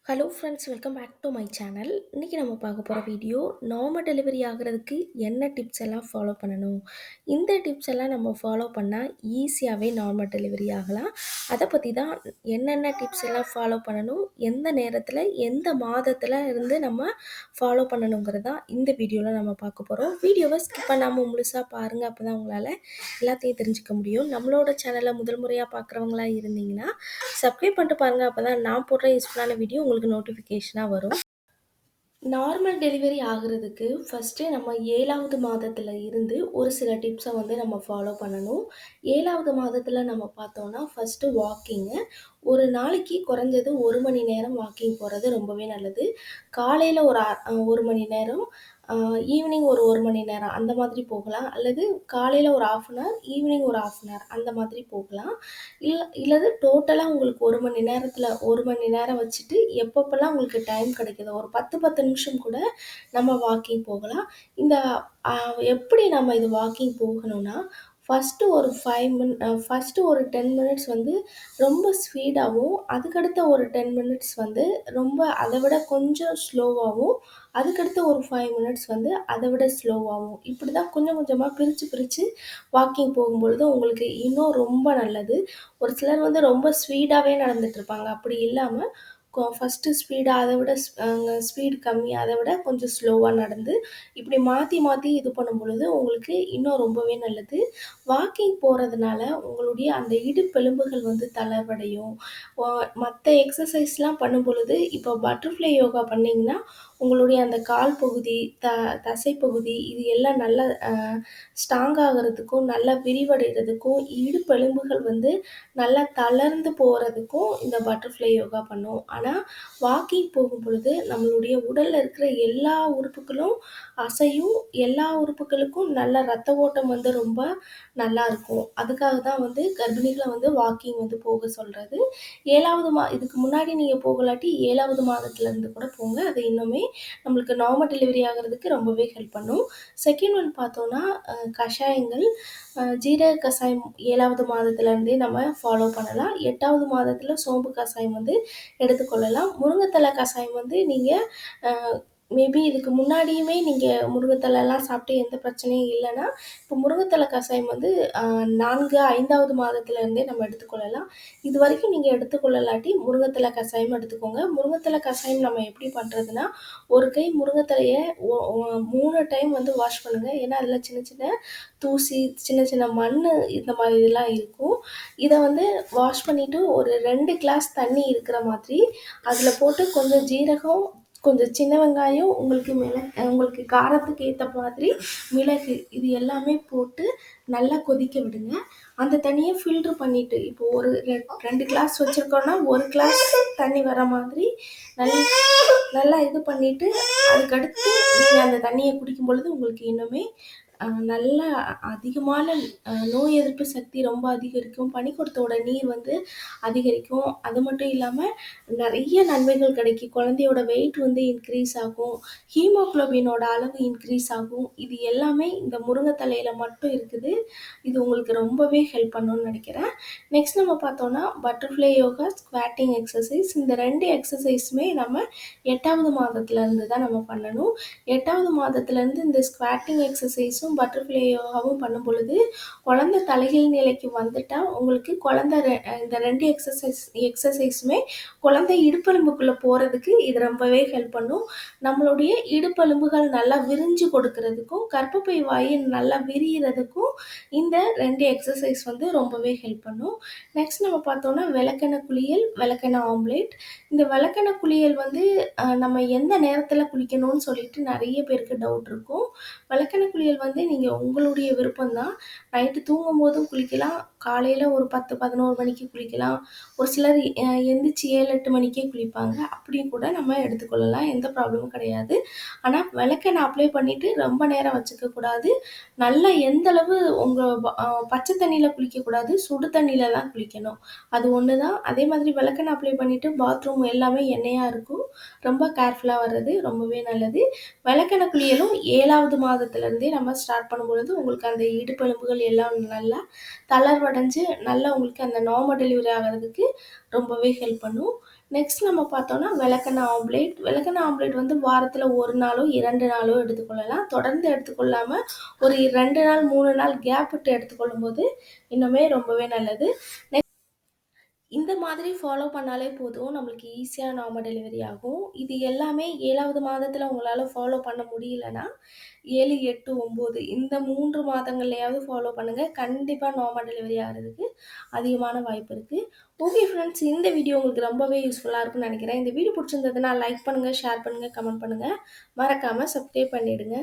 Hello friends, welcome back to my channel. இன்றைக்கி நம்ம பார்க்க போகிற வீடியோ நார்மல் டெலிவரி ஆகிறதுக்கு என்ன டிப்ஸ் எல்லாம் ஃபாலோ பண்ணணும். இந்த டிப்ஸ் எல்லாம் நம்ம ஃபாலோ பண்ணால் ஈஸியாகவே நார்மல் டெலிவரி ஆகலாம். அதை பற்றி தான் என்னென்ன டிப்ஸ் எல்லாம் ஃபாலோ பண்ணணும், எந்த நேரத்தில் எந்த மாதத்தில் இருந்து நம்ம ஃபாலோ பண்ணணுங்கிறது தான் இந்த வீடியோவில் நம்ம பார்க்க போகிறோம். வீடியோவை ஸ்கிப் பண்ணாமல் முழுசாக பாருங்கள், அப்போ தான் உங்களால் எல்லாத்தையும் தெரிஞ்சுக்க முடியும். நம்மளோட சேனலை முதல் முறையாக பார்க்குறவங்களா இருந்தீங்கன்னா சப்ஸ்கிரைப் பண்ணிட்டு பாருங்கள், அப்போ தான் நான் போடுற யூஸ்ஃபுல்லான வீடியோ உங்களுக்கு நோட்டிஃபிகேஷனாக வரும். நார்மல் டெலிவரி ஆகுறதுக்கு ஃபஸ்ட்டு நம்ம 7வது மாதத்தில் இருந்து ஒரு சில டிப்ஸை நம்ம ஃபாலோ பண்ணணும். 7வது மாதத்தில் நம்ம பார்த்தோன்னா ஃபஸ்ட்டு வாக்கிங்கு. ஒரு நாளைக்கு குறைஞ்சது 1 மணி நேரம் வாக்கிங் போகிறது ரொம்பவே நல்லது. காலையில் ஒரு 1 மணி நேரம், ஈவினிங் ஒரு 1 மணி நேரம் அந்த மாதிரி போகலாம். அல்லது காலையில் ஒரு 1/2 அன் ஹவர், ஈவினிங் ஒரு 1/2 அன் ஹவர் அந்த மாதிரி போகலாம். இல்லது டோட்டலாக உங்களுக்கு 1 மணி நேரத்தில் 1 மணி நேரம் வச்சுட்டு எப்பப்போலாம் உங்களுக்கு டைம் கிடைக்குதோ ஒரு 10 நிமிஷம் கூட நம்ம வாக்கிங் போகலாம். இந்த எப்படி நம்ம இது வாக்கிங் போகணும்னா, ஃபஸ்ட்டு ஒரு 10 மினிட்ஸ் ரொம்ப ஸ்பீடாகவும், அதுக்கடுத்த ஒரு 10 மினிட்ஸ் ரொம்ப அதை விட கொஞ்சம் ஸ்லோவாகவும், அதுக்கடுத்த ஒரு 5 மினிட்ஸ் அதை விட ஸ்லோவாகவும், இப்படி தான் கொஞ்சம் கொஞ்சமாக பிரித்து பிரித்து வாக்கிங் போகும்பொழுது உங்களுக்கு இன்னும் ரொம்ப நல்லது. ஒரு சிலர் ரொம்ப ஸ்பீடாகவே நடந்துட்டுருப்பாங்க. அப்படி இல்லாமல் ஃபஸ்ட்டு ஸ்பீடாக அதை விட ஸ்பீடு கம்மி, அதை விட கொஞ்சம் ஸ்லோவாக நடந்து இப்படி மாற்றி மாற்றி இது பண்ணும் பொழுது உங்களுக்கு இன்னும் ரொம்பவே நல்லது. வாக்கிங் போகிறதுனால உங்களுடைய அந்த இடுப்பெலும்புகள் தளர்வடையும். மற்ற எக்ஸசைஸ்லாம் பண்ணும் பொழுது இப்போ பட்டர்ஃப்ளை யோகா பண்ணிங்கன்னா உங்களுடைய அந்த கால் பகுதி, தசைப்பகுதி இது எல்லாம் நல்லா ஸ்ட்ராங் ஆகிறதுக்கும், நல்லா விரிவடைகிறதுக்கும், இடுப்பெலும்புகள் நல்லா தளர்ந்து போகிறதுக்கும் இந்த பட்டர்ஃப்ளை யோகா பண்ணும். ஆனால் வாக்கிங் போகும் பொழுது நம்மளுடைய உடலில் இருக்கிற எல்லா உறுப்புகளும் அசையும். எல்லா உறுப்புகளுக்கும் நல்ல ரத்த ஓட்டம் ரொம்ப நல்லாயிருக்கும். அதுக்காக தான் கர்ப்பிணிகளை வாக்கிங் போக சொல்கிறது. 7வது இதுக்கு முன்னாடி நீங்கள் போகலாட்டி 7வது மாதத்துலேருந்து கூட போங்க. அது இன்னுமே நம்மளுக்கு நார்மல் டெலிவரி ஆகிறதுக்கு ரொம்பவே ஹெல்ப் பண்ணும். செகண்ட் ஒன் பார்த்தோன்னா கஷாயங்கள். ஜீரக கஷாயம் 7வது மாதத்துலேருந்தே நம்ம ஃபாலோ பண்ணலாம். 8வது மாதத்தில் சோம்பு கஷாயம் எடுத்துக்கொள்ளலாம். முருங்கைத்தலை கஷாயம் நீங்கள் மேபி இதுக்கு முன்னாடியுமே நீங்கள் முருங்கைத்தலைலாம் சாப்பிட்டு எந்த பிரச்சனையும் இல்லைன்னா, இப்போ முருங்கைத்தலை கஷாயம் 4, 5வது மாதத்துலேருந்தே நம்ம எடுத்துக்கொள்ளலாம். இது வரைக்கும் நீங்கள் எடுத்துக்கொள்ளலாட்டி முருங்கைத்தலை கஷாயம் எடுத்துக்கோங்க. முருங்கைத்தலை கஷாயம் நம்ம எப்படி பண்ணுறதுன்னா, ஒரு கை முருங்கைத்தலையை 3 டைம் வாஷ் பண்ணுங்கள். ஏன்னா அதில் சின்ன சின்ன தூசி, சின்ன சின்ன மண் இந்த மாதிரி இதெல்லாம் இருக்கும். இதை வாஷ் பண்ணிவிட்டு ஒரு 2 கிளாஸ் தண்ணி இருக்கிற மாதிரி அதில் போட்டு கொஞ்சம் ஜீரகம், கொஞ்சம் சின்ன வெங்காயம், உங்களுக்கு காரத்துக்கு ஏற்ற மாதிரி மிளகு இது எல்லாமே போட்டு நல்லா கொதிக்க விடுங்க. அந்த தண்ணியை ஃபில்ட்ரு பண்ணிவிட்டு, இப்போ ஒரு 2 கிளாஸ் வச்சுருக்கோன்னா 1 கிளாஸ் தண்ணி வர மாதிரி நல்லா இது பண்ணிவிட்டு, அதுக்கடுத்து நீங்கள் அந்த தண்ணியை குடிக்கும் பொழுது உங்களுக்கு இன்னுமே நல்ல அதிகமான நோய் எதிர்ப்பு சக்தி ரொம்ப அதிகரிக்கும். பனிக்கூடத்தோட நீர் அதிகரிக்கும். அது மட்டும் இல்லாமல் நிறைய நன்மைகள் கிடைக்கும். குழந்தையோட வெயிட் இன்க்ரீஸ் ஆகும். ஹீமோகுளோபினோட அளவு இன்க்ரீஸ் ஆகும். இது எல்லாமே இந்த முருங்கைத்தலையில் மட்டும் இருக்குது. இது உங்களுக்கு ரொம்பவே ஹெல்ப் பண்ணுன்னு நினைக்கிறேன். நெக்ஸ்ட் நம்ம பார்த்தோன்னா பட்டர்ஃப்ளை யோகா, ஸ்குவாட்டிங் எக்ஸசைஸ். இந்த 2 எக்ஸசைஸுமே நம்ம 8வது மாதத்துலேருந்து தான் நம்ம பண்ணணும். 8வது மாதத்துலேருந்து இந்த ஸ்குவாட்டிங் எக்ஸசைஸும் பட்டர்ஃப்ளை யோகாவும் பண்ணும் பொழுது குழந்தை தலைகீழ் நிலைக்கு வந்துட்டால் உங்களுக்கு இந்த 2 எக்ஸசைஸுமே குழந்தை இடுப்பெலும்புக்குள்ளே போகிறதுக்கு இது ரொம்பவே ஹெல்ப் பண்ணும். நம்மளுடைய இடுப்பெலும்புகள் நல்லா விரிஞ்சு கொடுக்கறதுக்கும், கர்ப்பப்பை வாய் நல்லா விரிகிறதுக்கும் இந்த 2 எக்ஸசைஸ் ரொம்பவே ஹெல்ப் பண்ணும். நெக்ஸ்ட் நம்ம பார்த்தோன்னா விளக்கெண்ணெய் குளியல், விளக்கெண்ணெய் ஆம்லேட். இந்த விளக்கெண்ணெய் குளியல் நம்ம எந்த நேரத்தில் குளிக்கணும்னு சொல்லிட்டு நிறைய பேருக்கு டவுட் இருக்கும். விளக்கெண்ணெய் குளியல் நீங்கள் உங்களுடைய விருப்பம் தான். நைட்டு தூங்கும்போதும் குளிக்கலாம், காலையில் ஒரு 10, 11 மணிக்கு குளிக்கலாம். ஒரு சிலர் எந்திரிச்சு 7, 8 மணிக்கே குளிப்பாங்க. அப்படியும் கூட நம்ம எடுத்துக்கொள்ளலாம், எந்த ப்ராப்ளமும் கிடையாது. ஆனால் விளக்கெண்ணெய் அப்ளை பண்ணிவிட்டு ரொம்ப நேரம் வச்சுக்கக்கூடாது. நல்லா எந்தளவு பச்சை தண்ணியில் குளிக்கக்கூடாது, சுடு தண்ணியில் தான் குளிக்கணும். அது ஒன்று தான். அதே மாதிரி விளக்கெண்ணெய் அப்ளை பண்ணிவிட்டு பாத்ரூம் எல்லாமே எண்ணெயாக இருக்கும். ரொம்ப கேர்ஃபுல்லாக வர்றது ரொம்பவே நல்லது. விளக்கெண்ணெய் குளியலும் 7வது மாதத்துலேருந்தே நம்ம ஸ்டார்ட் பண்ணும்பொழுது உங்களுக்கு அந்த இடுப்பெலும்புகள் எல்லாம் நல்லா தளர்வடைஞ்சு நல்லா உங்களுக்கு அந்த நார்மல் டெலிவரி ஆகிறதுக்கு ரொம்பவே ஹெல்ப் பண்ணும். நெக்ஸ்ட் நம்ம பார்த்தோம்னா விளக்கெண்ணெய் ஆம்லேட். விளக்கெண்ணெய் ஆம்லேட் வந்து வாரத்தில 1 நாளோ, 2 நாளோ எடுத்துக்கொள்ளலாம். தொடர்ந்து எடுத்துக்கொள்ளாம ஒரு 2 நாள், 3 நாள் கேப் விட்டு எடுத்துக்கொள்ளும்போது இன்னுமே ரொம்பவே நல்லது. இந்த மாதிரி ஃபாலோ பண்ணாலே போதும். நம்மளுக்கு ஈஸியா நார்மல் டெலிவரி ஆகும். இது எல்லாமே 7வது மாதத்தில உங்களால ஃபாலோ பண்ண முடியலன்னா, 7, 8, 9 இந்த 3 மாதங்கள்லயாவது ஃபாலோ பண்ணுங்க. கண்டிப்பா நார்மல் டெலிவரி ஆகுறதுக்கு அதிகமான வாய்ப்பு இருக்கு. ஓகே ஃப்ரெண்ட்ஸ், இந்த வீடியோ உங்களுக்கு ரொம்பவே யூஸ்ஃபுல்லா இருக்கும்னு நெனைக்கிறேன். இந்த வீடியோ புடிச்சிருந்ததுன்னா லைக் பண்ணுங்க, ஷேர் பண்ணுங்க, கமெண்ட் பண்ணுங்க. மறக்காம சப்ஸ்கிரைப் பண்ணிடுங்க.